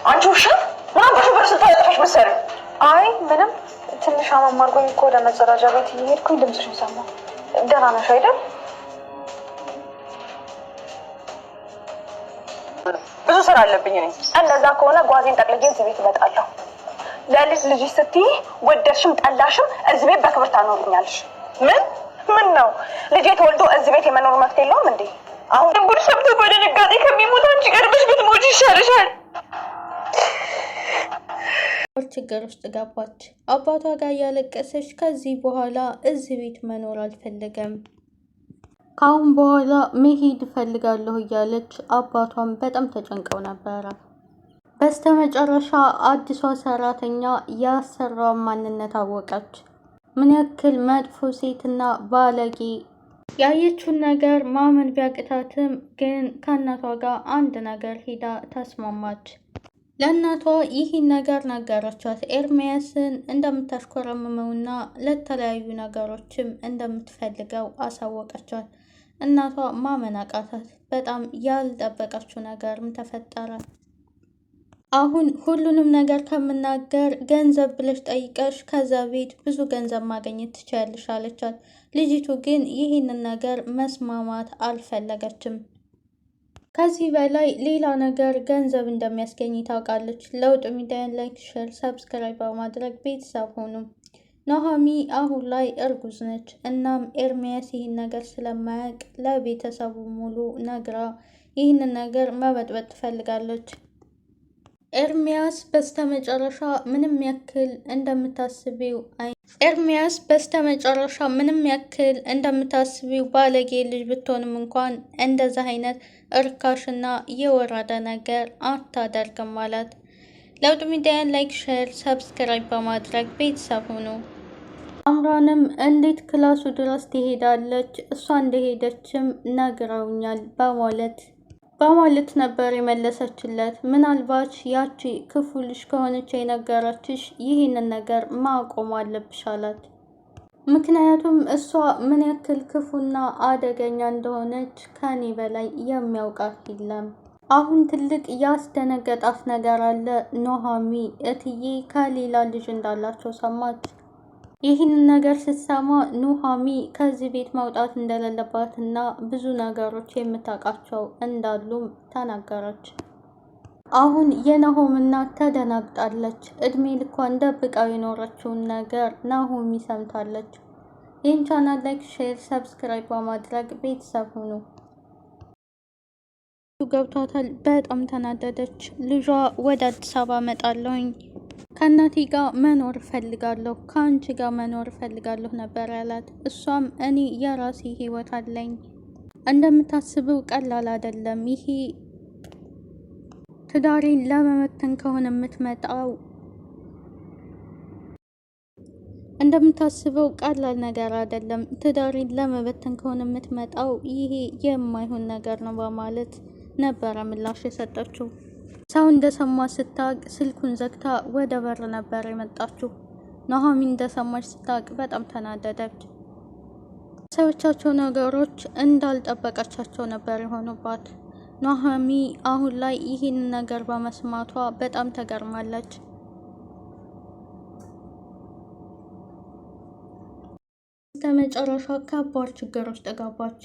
አንቺ ውሻ ምናምን በሹፌር ስታለጥፈሽ መሰለኝ። አይ ምንም ትንሽ አማማርጎኝ እኮ ወደ መጸዳጃ ቤት እየሄድኩኝ ድምፅሽን ሰማሁ። ደህና ነሽ አይደል? ብዙ ስራ አለብኝ እኔ። እንደዛ ከሆነ ጓዜን ጠቅልዬ እዚህ ቤት እመጣለሁ። ለልጅ ልጅሽ ስትይ ወደድሽም ጠላሽም እዚህ ቤት በክብር ታኖርኛለሽ። ምን ነው ልጄ ተወልዶ እዚህ ቤት የመኖር መብት የለውም እንዴ? አሁን ጉድ ሰምቶ በድንጋጤ ከሚሞት አንቺ ቀድመሽ ብትሞቺ ይሻልሻል። ችግር ውስጥ ገባች። አባቷ ጋር እያለቀሰች ከዚህ በኋላ እዚህ ቤት መኖር አልፈለገም፣ ካሁን በኋላ መሄድ እፈልጋለሁ እያለች አባቷን በጣም ተጨንቀው ነበረ። በስተመጨረሻ አዲሷ ሰራተኛ ያሰራውን ማንነት አወቀች። ምን ያክል መጥፎ ሴትና ባለጌ። ያየችውን ነገር ማመን ቢያቅታትም ግን ከእናቷ ጋር አንድ ነገር ሂዳ ተስማማች። ለእናቷ ይህን ነገር ነገረቻት። ኤርሚያስን እንደምታሽኮረምመውና ለተለያዩ ነገሮችም እንደምትፈልገው አሳወቀቻት። እናቷ ማመን አቃታት። በጣም ያልጠበቀችው ነገርም ተፈጠረ። አሁን ሁሉንም ነገር ከምናገር ገንዘብ ብለሽ ጠይቀሽ ከዛ ቤት ብዙ ገንዘብ ማግኘት ትችያለሽ አለቻት። ልጅቱ ግን ይህንን ነገር መስማማት አልፈለገችም። ከዚህ በላይ ሌላ ነገር ገንዘብ እንደሚያስገኝ ታውቃለች። ለውጥ ሚዲያን ላይክ፣ ሼር፣ ሰብስክራይብ በማድረግ ቤተሰብ ሆኑ። ኑሃሚ አሁን ላይ እርጉዝ ነች። እናም ኤርሚያስ ይህን ነገር ስለማያውቅ ለቤተሰቡ ሙሉ ነግራ ይህንን ነገር መበጥበጥ ትፈልጋለች። ኤርሚያስ በስተመጨረሻ ምንም ያክል እንደምታስቢው ባለጌ ልጅ ብትሆንም እንኳን እንደዛ አይነት እርካሽና የወረደ ነገር አታደርግም ማለት። ለውጥ ሚዲያን ላይክ፣ ሼር፣ ሰብስክራይብ በማድረግ ቤተሰብ ሁኑ። አምራንም እንዴት ክላሱ ድረስ ትሄዳለች? እሷ እንደሄደችም ነግረውኛል በማለት ነበር የመለሰችለት። ምናልባት ያቺ ክፉ ልጅ ከሆነች የነገረችሽ ይህንን ነገር ማቆም አለብሽ አላት። ምክንያቱም እሷ ምን ያክል ክፉና አደገኛ እንደሆነች ከኔ በላይ የሚያውቃት የለም። አሁን ትልቅ ያስደነገጣት ነገር አለ። ኑሃሚ እትዬ ከሌላ ልጅ እንዳላቸው ሰማች። ይህንን ነገር ስትሰማ ኑሃሚ ከዚህ ቤት መውጣት እንደሌለባትና ብዙ ነገሮች የምታውቃቸው እንዳሉም ተናገረች። አሁን የናሆም እናት ተደናግጣለች። እድሜ ልኳን ደብቃው የኖረችውን ነገር ናሆሚ ሰምታለች። ይህን ቻናል ላይክ፣ ሼር፣ ሰብስክራይብ በማድረግ ቤተሰብ ሁኑ። ገብቷታል። በጣም ተናደደች። ልጇ ወደ አዲስ አበባ መጣለሁኝ ከእናቴ ጋር መኖር እፈልጋለሁ፣ ከአንቺ ጋር መኖር እፈልጋለሁ ነበር ያላት። እሷም እኔ የራሴ ህይወት አለኝ፣ እንደምታስበው ቀላል አይደለም። ይሄ ትዳሬን ለመመተን ከሆነ የምትመጣው እንደምታስበው ቀላል ነገር አይደለም። ትዳሬን ለመበተን ከሆነ የምትመጣው ይሄ የማይሆን ነገር ነው በማለት ነበረ ምላሽ የሰጠችው። ሰው እንደሰማ ስታቅ ስልኩን ዘግታ ወደ በር ነበር የመጣችው። ኑሃሚ እንደሰማች ስታቅ በጣም ተናደደች። ሰዎቻቸው ነገሮች እንዳልጠበቀቻቸው ነበር የሆኑባት። ኑሃሚ አሁን ላይ ይህን ነገር በመስማቷ በጣም ተገርማለች። በመጨረሻ ከባድ ችግር ውስጥ ገባች።